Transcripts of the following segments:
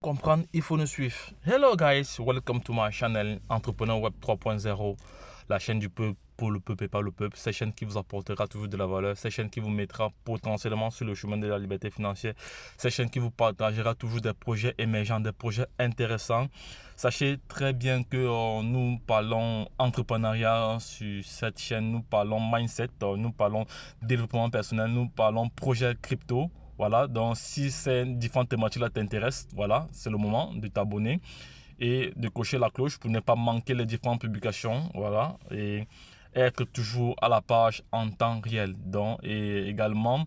Comprendre, il faut nous suivre. Hello guys, welcome to my channel Entrepreneur Web 3.0, la chaîne du peuple pour le peuple et par le peuple. Cette chaîne qui vous apportera toujours de la valeur, cette chaîne qui vous mettra potentiellement sur le chemin de la liberté financière, cette chaîne qui vous partagera toujours des projets émergents, des projets intéressants. Sachez très bien que nous parlons entrepreneuriat sur cette chaîne, nous parlons mindset, nous parlons développement personnel, nous parlons projet crypto. Voilà, donc si ces différentes thématiques-là t'intéressent, voilà, c'est le moment de t'abonner et de cocher la cloche pour ne pas manquer les différentes publications, voilà, et être toujours à la page en temps réel. Donc, et également,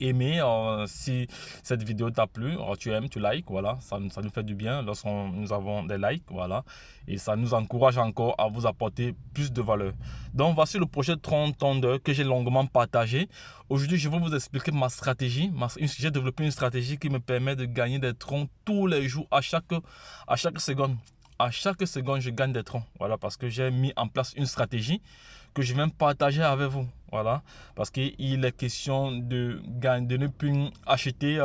aimer si cette vidéo t'a plu, tu aimes, tu likes, voilà, ça nous fait du bien lorsque nous avons des likes, voilà, et ça nous encourage encore à vous apporter plus de valeur. Donc voici le projet Tron Thunder que j'ai longuement partagé. Aujourd'hui, je vais vous expliquer ma stratégie. J'ai développé une stratégie qui me permet de gagner des troncs tous les jours, à chaque seconde. À chaque seconde, je gagne des troncs. Voilà, parce que j'ai mis en place une stratégie que je vais partager avec vous. Voilà, parce qu'il est question de ne plus acheter,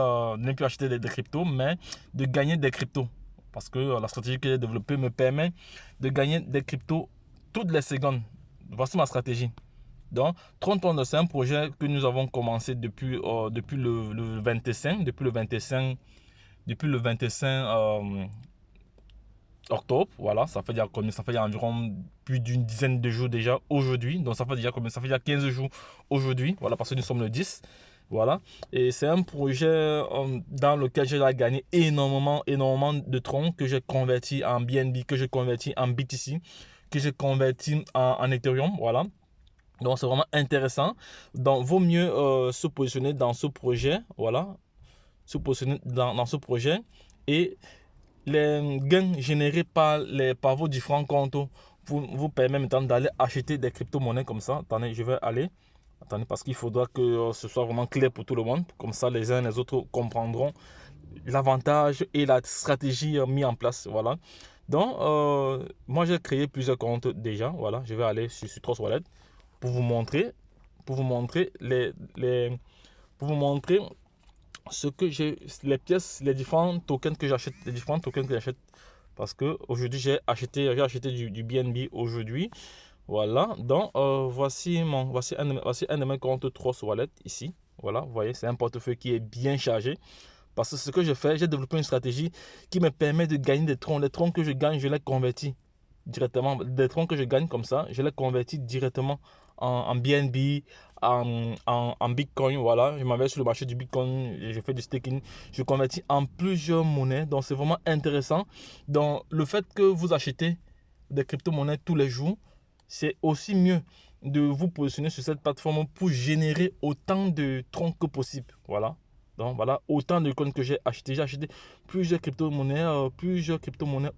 des cryptos, mais de gagner des cryptos. Parce que la stratégie que j'ai développée me permet de gagner des cryptos toutes les secondes. Voici ma stratégie. Donc, 30 tonnes, c'est un projet que nous avons commencé depuis le 25, depuis le 25 octobre, voilà, ça fait environ plus d'une dizaine de jours déjà aujourd'hui, donc ça fait déjà 15 jours aujourd'hui, voilà, parce que nous sommes le 10, voilà, et c'est un projet dans lequel j'ai gagné énormément de troncs que j'ai converti en BNB, que j'ai converti en BTC, que j'ai converti en Ethereum, voilà. Donc c'est vraiment intéressant. Donc vaut mieux se positionner dans ce projet, voilà, se positionner dans ce projet, et les gains générés par vos différents comptes vous permettent maintenant d'aller acheter des crypto-monnaies comme ça. Attendez, je vais aller. Attendez, parce qu'il faudra que ce soit vraiment clair pour tout le monde. Comme ça, les uns et les autres comprendront l'avantage et la stratégie mise en place. Voilà. Donc, moi, j'ai créé plusieurs comptes déjà. Voilà, je vais aller sur Trust Wallet pour vous montrer, pour vous montrer ce que j'ai, les pièces, les différents tokens que j'achète, parce que aujourd'hui j'ai acheté du BNB aujourd'hui. Voilà, donc voici un de mes comptes Trust Wallet ici. Voilà, vous voyez, c'est un portefeuille qui est bien chargé. Parce que ce que je fais, j'ai développé une stratégie qui me permet de gagner des troncs. Les troncs que je gagne, je les convertis directement. Des troncs que je gagne comme ça, je les convertis directement en BNB, en Bitcoin. Voilà, je m'en vais sur le marché du Bitcoin, je fais du staking, je convertis en plusieurs monnaies. Donc c'est vraiment intéressant. Donc le fait que vous achetez des crypto-monnaies tous les jours, c'est aussi mieux de vous positionner sur cette plateforme pour générer autant de troncs que possible. Voilà. Donc voilà, autant de coins que j'ai acheté. J'ai acheté plusieurs crypto-monnaies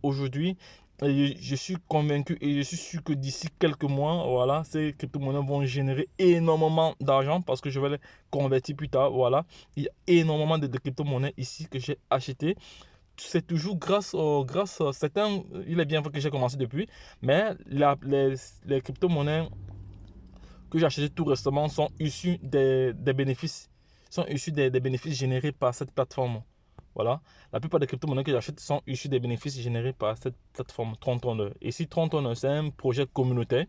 aujourd'hui. Et je suis convaincu et je suis sûr que d'ici quelques mois, voilà, ces crypto-monnaies vont générer énormément d'argent parce que je vais les convertir plus tard. Voilà, il y a énormément de crypto-monnaies ici que j'ai acheté. C'est toujours certains, il est bien vrai que j'ai commencé depuis, mais les crypto-monnaies que j'ai achetées tout récemment sont issues des bénéfices, des bénéfices générés par cette plateforme. Voilà. La plupart des crypto-monnaies que j'achète sont issues des bénéfices générés par cette plateforme Trontonner. Ici, Trontonner, c'est un projet communautaire.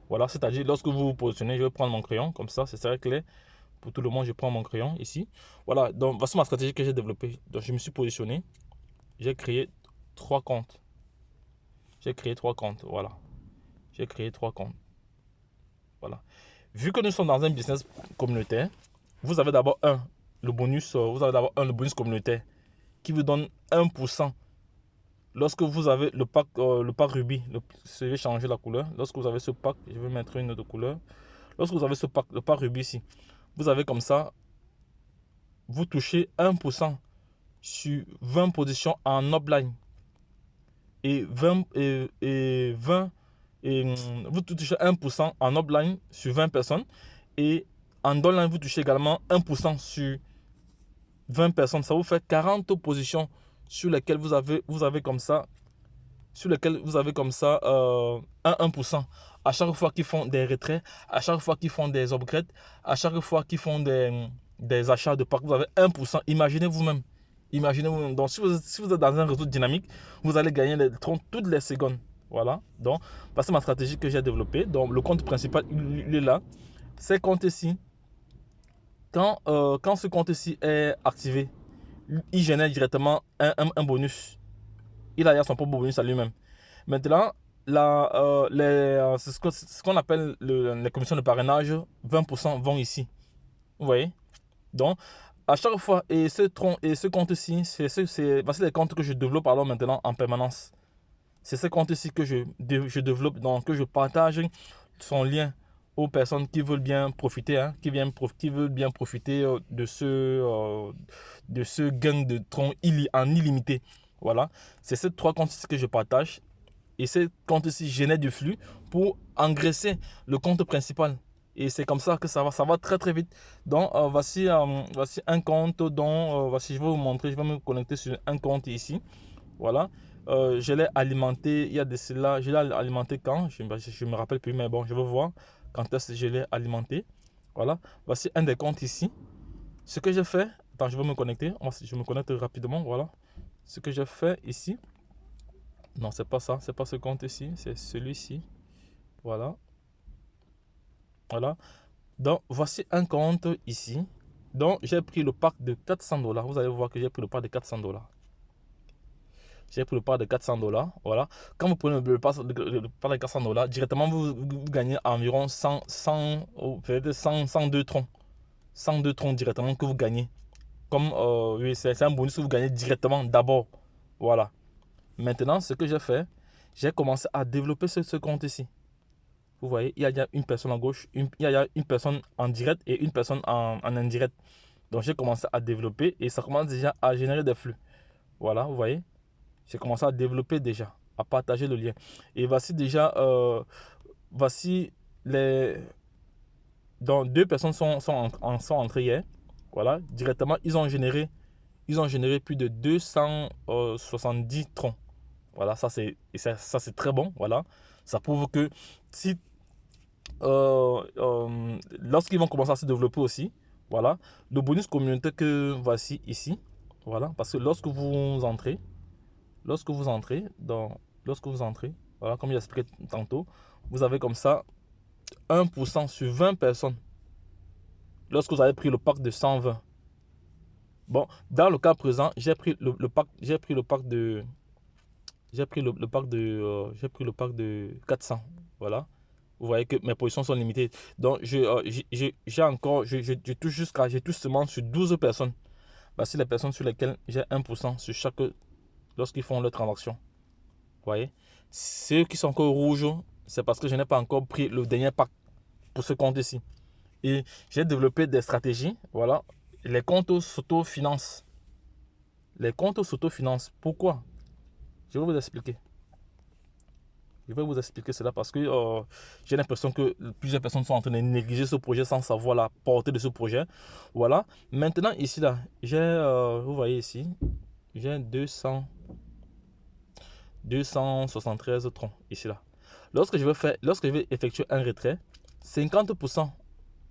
Voilà, c'est-à-dire lorsque vous vous positionnez, je vais prendre mon crayon, comme ça, c'est très clair. Pour tout le monde, je prends mon crayon ici. Voilà, donc voici ma stratégie que j'ai développée. Donc, je me suis positionné. J'ai créé 3 comptes. Voilà. J'ai créé 3 comptes. Voilà. Vu que nous sommes dans un business communautaire, vous avez d'abord le bonus communautaire qui vous donne 1%. Lorsque vous avez le pack Ruby, je vais changer la couleur. Lorsque vous avez ce pack, je vais mettre une autre couleur. Lorsque vous avez ce pack, le pack Ruby ici, vous avez comme ça, vous touchez 1% sur 20 positions en upline. Et vous touchez 1% en upline sur 20 personnes. Et en downline, vous touchez également 1% sur 20 personnes. Ça vous fait 40 positions sur lesquelles vous avez comme ça un 1%. À chaque fois qu'ils font des retraits, à chaque fois qu'ils font des upgrades, à chaque fois qu'ils font des achats de parc, vous avez 1%. Imaginez vous-même. Imaginez-vous, donc si vous êtes dans un réseau dynamique, vous allez gagner les troncs toutes les secondes. Voilà, donc c'est ma stratégie que j'ai développée. Donc le compte principal, il est là. Ces comptes-ci, quand ce compte-ci est activé, il génère directement un bonus. Il a son propre bonus à lui-même. Maintenant, c'est ce qu'on appelle les commissions de parrainage, 20% vont ici. Vous voyez? Donc, à chaque fois, et ce compte-ci, c'est les comptes que je développe alors maintenant en permanence. C'est ce compte-ci que je développe, donc que je partage son lien aux personnes qui veulent bien profiter, hein, qui veulent bien profiter de ce gain de tronc en illimité. Voilà, c'est ces 3 comptes que je partage. Et ces comptes-ci génèrent du flux pour engraisser le compte principal. Et c'est comme ça que ça va très très vite. Donc voici un compte dont voici, je vais vous montrer, je vais me connecter sur un compte ici. Voilà. Je l'ai alimenté, il y a de cela, je l'ai alimenté quand? Je me rappelle plus, mais bon, je vais voir quand est-ce que je l'ai alimenté. Voilà. Voici un des comptes ici. Ce que j'ai fait, attends, je vais me connecter. Je me connecte rapidement. Voilà. Ce que j'ai fait ici. Non, c'est pas ça, c'est pas ce compte-ci, c'est celui-ci. Voilà. Voilà. Donc, voici un compte ici. Donc, j'ai pris le pack de 400 $. Vous allez voir que j'ai pris le pack de 400 $. J'ai pris le pack de 400 $. Voilà. Quand vous prenez le pack de 400 $, directement, vous gagnez environ 100 peut-être 102 troncs. 102 troncs directement que vous gagnez. Comme, oui, c'est un bonus que vous gagnez directement d'abord. Voilà. Maintenant, ce que j'ai fait, j'ai commencé à développer ce compte ici. Vous voyez, il y a une personne à gauche, il y a une personne en direct et une personne en indirect. Donc, j'ai commencé à développer et ça commence déjà à générer des flux. Voilà, vous voyez, j'ai commencé à développer déjà, à partager le lien. Et voici déjà, voici les... Donc, 2 personnes sont entrées hier. Voilà, directement, ils ont généré plus de 270 troncs. Voilà, ça c'est très bon. Voilà, ça prouve que si lorsqu'ils vont commencer à se développer aussi, voilà, le bonus communautaire que voici ici, voilà, parce que lorsque vous entrez, voilà, comme j'ai expliqué tantôt, vous avez comme ça 1% sur 20 personnes lorsque vous avez pris le pack de 120. Bon, dans le cas présent, j'ai pris le pack de 400, voilà. Vous voyez que mes positions sont limitées. Donc, je touche seulement sur 12 personnes. Voici les personnes sur lesquelles j'ai 1% sur chaque, lorsqu'ils font leur transaction. Vous voyez. Ceux qui sont encore rouges, c'est parce que je n'ai pas encore pris le dernier pack pour ce compte-ci. Et j'ai développé des stratégies. Voilà. Les comptes s'autofinancent. Pourquoi? Je vais vous expliquer. Je vais vous expliquer cela parce que j'ai l'impression que plusieurs personnes sont en train de négliger ce projet sans savoir la portée de ce projet. Voilà. Maintenant, ici, là, vous voyez ici, j'ai 273 troncs ici, là. Lorsque je vais effectuer un retrait, 50%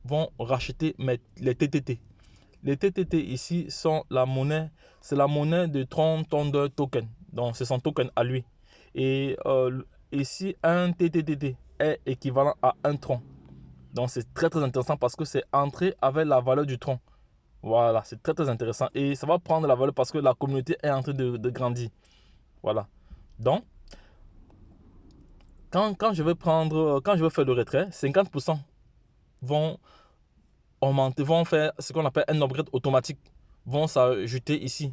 vont racheter les TTT. Les TTT ici sont c'est la monnaie de Tron Thunder Token. Donc, c'est son token à lui. Et ici, un TTTT est équivalent à un tronc. Donc, c'est très très intéressant parce que c'est entré avec la valeur du tronc. Voilà, c'est très très intéressant. Et ça va prendre la valeur parce que la communauté est en train de grandir. Voilà. Donc, quand je vais faire le retrait, 50% vont augmenter, vont faire ce qu'on appelle un upgrade automatique. Vont s'ajouter ici.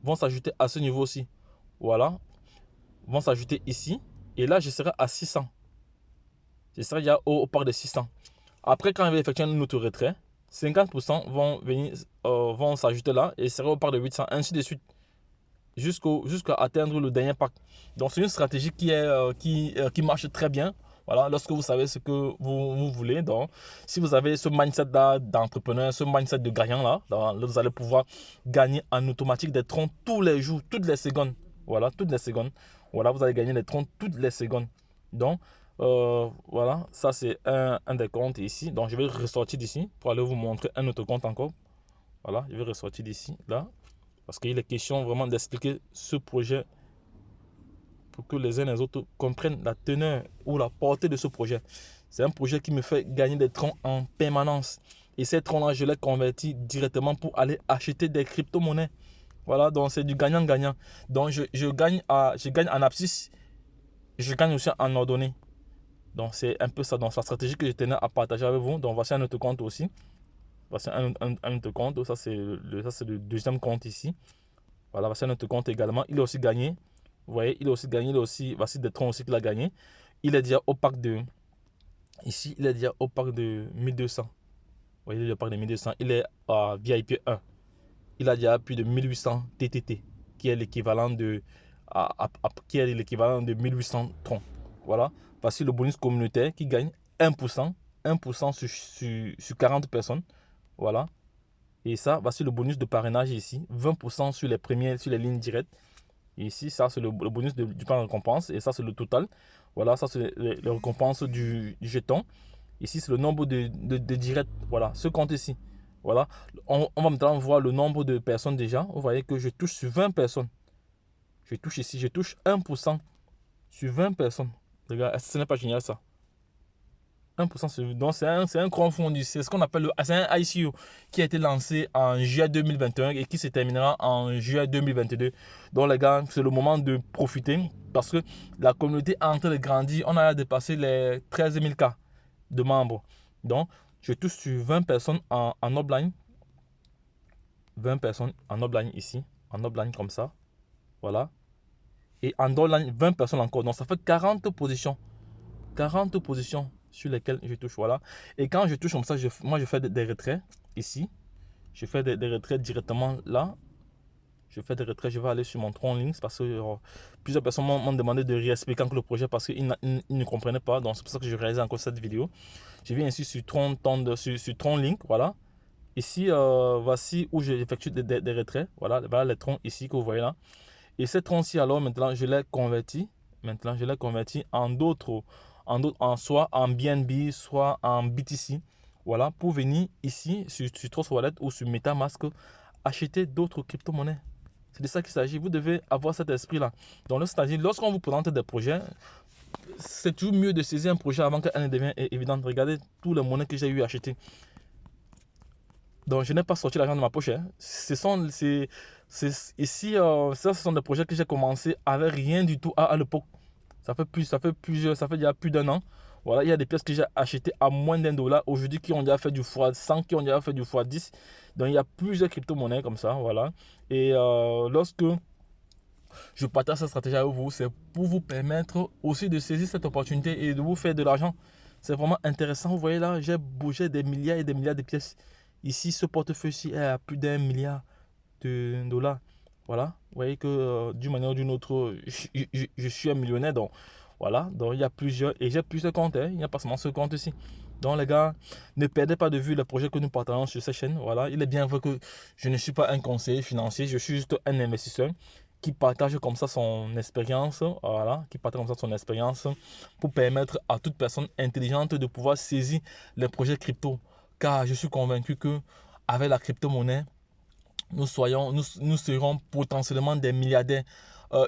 Vont s'ajouter à ce niveau-ci. Voilà. Vont s'ajouter ici. Et là, je serai à 600. Je serai déjà au parc de 600. Après, quand je vais effectuer un autre retrait, 50% vont s'ajouter là et serai au parc de 800, ainsi de suite, jusqu'à atteindre le dernier pack. Donc, c'est une stratégie qui marche très bien. Voilà, lorsque vous savez ce que vous voulez. Donc, si vous avez ce mindset d'entrepreneur, ce mindset de gagnant là, vous allez pouvoir gagner en automatique des troncs tous les jours, toutes les secondes. Voilà, toutes les secondes. Voilà, vous allez gagner des troncs toutes les secondes. Donc, voilà, ça c'est un des comptes ici. Donc, je vais ressortir d'ici pour aller vous montrer un autre compte encore. Voilà, je vais ressortir d'ici, là. Parce qu'il est question vraiment d'expliquer ce projet pour que les uns et les autres comprennent la teneur ou la portée de ce projet. C'est un projet qui me fait gagner des troncs en permanence. Et ces troncs-là, je les convertis directement pour aller acheter des crypto-monnaies. Voilà, donc c'est du gagnant-gagnant. Donc je gagne en abscisse, je gagne aussi en ordonnée. Donc c'est un peu ça, donc la stratégie que je tenais à partager avec vous. Donc voici un autre compte aussi. Voici un autre compte. Ça c'est le deuxième compte ici. Voilà, voici un autre compte également. Il a aussi gagné. Vous voyez, il a aussi gagné. Voici des troncs aussi qu'il a gagné. Il est déjà au pack de. Ici, il est déjà au pack de 1200. Vous voyez, le pack de 1200. Il est à VIP 1. Il a déjà plus de 1800 TTT, qui est l'équivalent de, qui est l'équivalent de 1800 troncs. Voilà. Voici le bonus communautaire qui gagne 1%. 1% sur 40 personnes. Voilà. Et ça, voici le bonus de parrainage ici. 20% sur les lignes directes. Et ici, ça, c'est le bonus du plan de récompense. Et ça, c'est le total. Voilà, ça, c'est les récompenses du jeton. Ici, c'est le nombre de directs. Voilà, ce compte ici. Voilà. On va maintenant voir le nombre de personnes déjà. Vous voyez que je touche sur 20 personnes. Je touche ici, je touche 1% sur 20 personnes. Les gars, ce n'est pas génial ça. 1% sur... Donc, c'est un crowdfunding. C'est ce qu'on appelle c'est un ICO qui a été lancé en juillet 2021 et qui se terminera en juillet 2022. Donc, les gars, c'est le moment de profiter parce que la communauté est en train de grandir. On a dépassé les 13 000 cas de membres. Donc, je touche sur 20 personnes en offline. 20 personnes en offline ici. En offline comme ça. Voilà. Et en online, 20 personnes encore. Donc, ça fait 40 positions. 40 positions sur lesquelles je touche. Voilà. Et quand je touche comme ça, moi, je fais des retraits ici. Je fais des retraits directement là. Je fais des retraits. Je vais aller sur mon tronc Links parce que plusieurs personnes m'ont demandé de réexpliquer encore le projet parce qu'ils ne comprenaient pas. Donc, c'est pour ça que je réalise encore cette vidéo. Je viens ici sur tronc Link. Voilà. Ici, voici où j'effectue des retraits. Voilà. Voilà les troncs ici que vous voyez là. Et ces troncs-ci, alors, maintenant, je les convertis. Maintenant, je les convertis en d'autres, soit en BNB, soit en BTC. Voilà, pour venir ici sur Trust Wallet ou sur MetaMask, acheter d'autres crypto-monnaies. C'est de ça qu'il s'agit. Vous devez avoir cet esprit-là. Donc, lorsqu'on vous présente des projets, c'est toujours mieux de saisir un projet avant qu'elle ne devienne évidente. Regardez tous les monnaies que j'ai eu à acheter. Donc, je n'ai pas sorti l'argent de ma poche. Hein. Ici, ce sont des projets que j'ai commencé avec rien du tout à l'époque. Ça fait déjà plus d'un an. Voilà, il y a des pièces que j'ai achetées à moins d'$1 aujourd'hui qui ont déjà fait du x100, qui ont déjà fait du x10. Donc, il y a plusieurs crypto-monnaies comme ça. Voilà. Et lorsque je partage cette stratégie avec vous, c'est pour vous permettre aussi de saisir cette opportunité et de vous faire de l'argent. C'est vraiment intéressant. Vous voyez là, j'ai bougé des milliards et des milliards de pièces. Ici, ce portefeuille-ci est à plus d'1 milliard de dollars. Voilà, vous voyez que d'une manière ou d'une autre, je suis un millionnaire. Donc, voilà, donc il y a plusieurs, et j'ai plusieurs comptes. Hein, il n'y a pas seulement ce compte-ci. Donc, les gars, ne perdez pas de vue le projet que nous partageons sur cette chaîne. Voilà, il est bien vrai que je ne suis pas un conseiller financier, je suis juste un investisseur qui partage comme ça son expérience, voilà, qui partage comme ça son expérience pour permettre à toute personne intelligente de pouvoir saisir les projets crypto. Car je suis convaincu que avec la crypto-monnaie, nous serons potentiellement des milliardaires.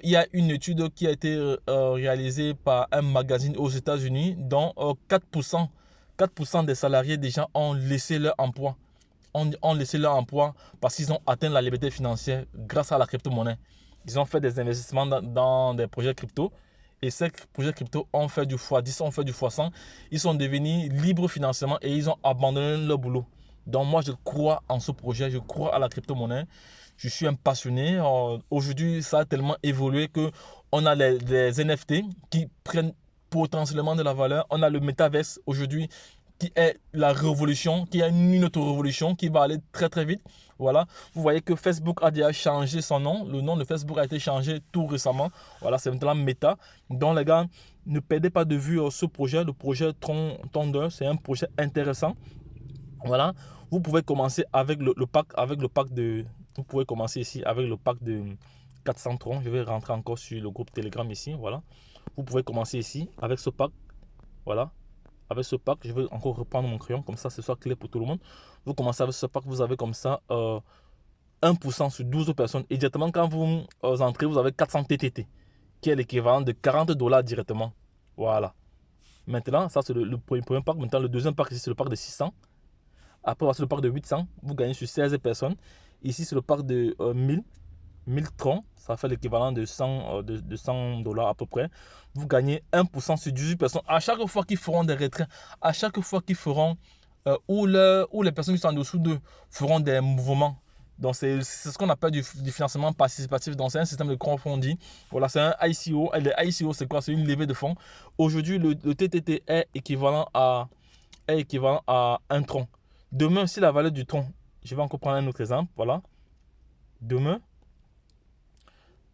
Il y a une étude qui a été réalisée par un magazine aux États-Unis dont 4% des salariés déjà ont laissé leur emploi. Ont laissé leur emploi parce qu'ils ont atteint la liberté financière grâce à la crypto-monnaie. Ils ont fait des investissements dans des projets crypto. Et ces projets crypto ont fait du x10, ont fait du x100. Ils sont devenus libres financièrement et ils ont abandonné leur boulot. Donc moi, je crois en ce projet, je crois à la crypto-monnaie. Je suis un passionné. Aujourd'hui, ça a tellement évolué qu'on a les NFT qui prennent potentiellement de la valeur. On a le Metaverse aujourd'hui qui est la révolution, qui est une autre révolution qui va aller très très vite. Voilà, vous voyez que Facebook a déjà changé son nom. Le nom de Facebook a été changé tout récemment. Voilà, c'est maintenant Meta. Donc les gars, ne perdez pas de vue ce projet. Le projet Tron Thunder, c'est un projet intéressant. Voilà, vous pouvez commencer avec le pack de... Vous pouvez commencer ici avec le pack de 400 troncs. Je vais rentrer encore sur le groupe Telegram ici. Voilà, vous pouvez commencer ici avec ce pack. Voilà. Avec ce pack, je vais encore reprendre mon crayon, comme ça ce soit clair pour tout le monde. Vous commencez avec ce pack, vous avez comme ça 1% sur 12 personnes. Et directement, quand vous entrez, vous avez 400 TTT, qui est l'équivalent de $40 directement. Voilà. Maintenant, ça c'est le premier pack. Maintenant, le deuxième pack, ici, c'est le pack de 600. Après, c'est le pack de 800. Vous gagnez sur 16 personnes. Ici, c'est le pack de 1000 troncs. Ça fait l'équivalent de $100 à peu près. Vous gagnez 1% sur 18 personnes. À chaque fois qu'ils feront des retraits, à chaque fois qu'ils feront, ou les personnes qui sont en dessous d'eux feront des mouvements. Donc, c'est ce qu'on appelle du financement participatif. Donc, c'est un système de crowdfunding. Voilà, c'est un ICO. Et le ICO, c'est quoi? C'est une levée de fonds. Aujourd'hui, le TTT est équivalent à 1 tronc. Demain, si la valeur du tronc, je vais encore prendre un autre exemple. Voilà. Demain,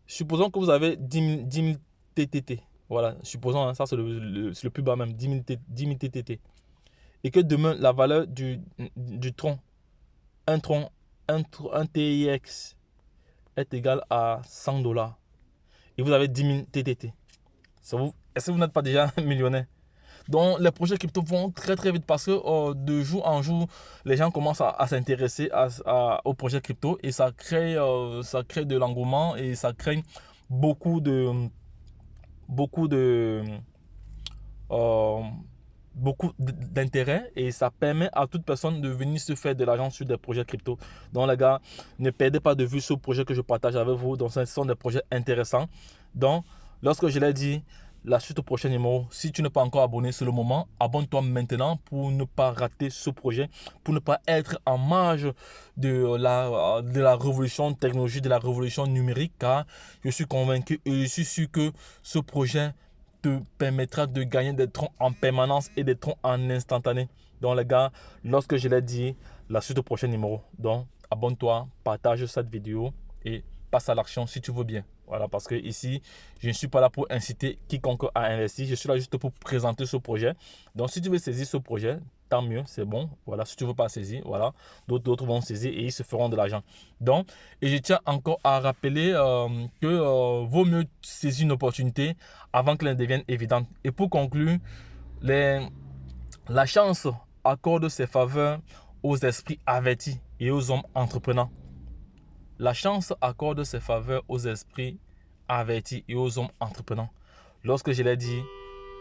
supposons que vous avez 10 000 TTT. Voilà, supposons, hein, ça c'est le plus bas même, 10 000 TTT. Et que demain, la valeur du tronc, un TIX est égal à $100. Et vous avez 10 000 TTT. Est-ce que vous n'êtes pas déjà millionnaire? Donc, les projets crypto vont très très vite parce que de jour en jour, les gens commencent à s'intéresser aux projets crypto et ça crée de l'engouement et ça crée beaucoup d'intérêt et ça permet à toute personne de venir se faire de l'argent sur des projets crypto. Donc, les gars, ne perdez pas de vue ce projet que je partage avec vous. Donc, ce sont des projets intéressants. Donc, lorsque je l'ai dit, la suite au prochain numéro. Si tu n'es pas encore abonné, c'est le moment. Abonne-toi maintenant pour ne pas rater ce projet, pour ne pas être en marge de la révolution technologique, de la révolution numérique, car je suis convaincu et je suis sûr que ce projet te permettra de gagner des troncs en permanence et des troncs en instantané. Donc les gars, lorsque je l'ai dit, la suite au prochain numéro. Donc abonne-toi, partage cette vidéo et passe à l'action si tu veux bien. Voilà, parce que ici, je ne suis pas là pour inciter quiconque à investir. Je suis là juste pour présenter ce projet. Donc, si tu veux saisir ce projet, tant mieux, c'est bon. Voilà, si tu ne veux pas saisir, voilà, d'autres vont saisir et ils se feront de l'argent. Donc, et je tiens encore à rappeler que vaut mieux saisir une opportunité avant qu'elle ne devienne évidente. Et pour conclure, la chance accorde ses faveurs aux esprits avertis et aux hommes entrepreneurs. La chance accorde ses faveurs aux esprits avertis et aux hommes entrepreneurs. Lorsque je l'ai dit,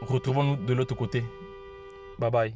retrouvons-nous de l'autre côté. Bye bye.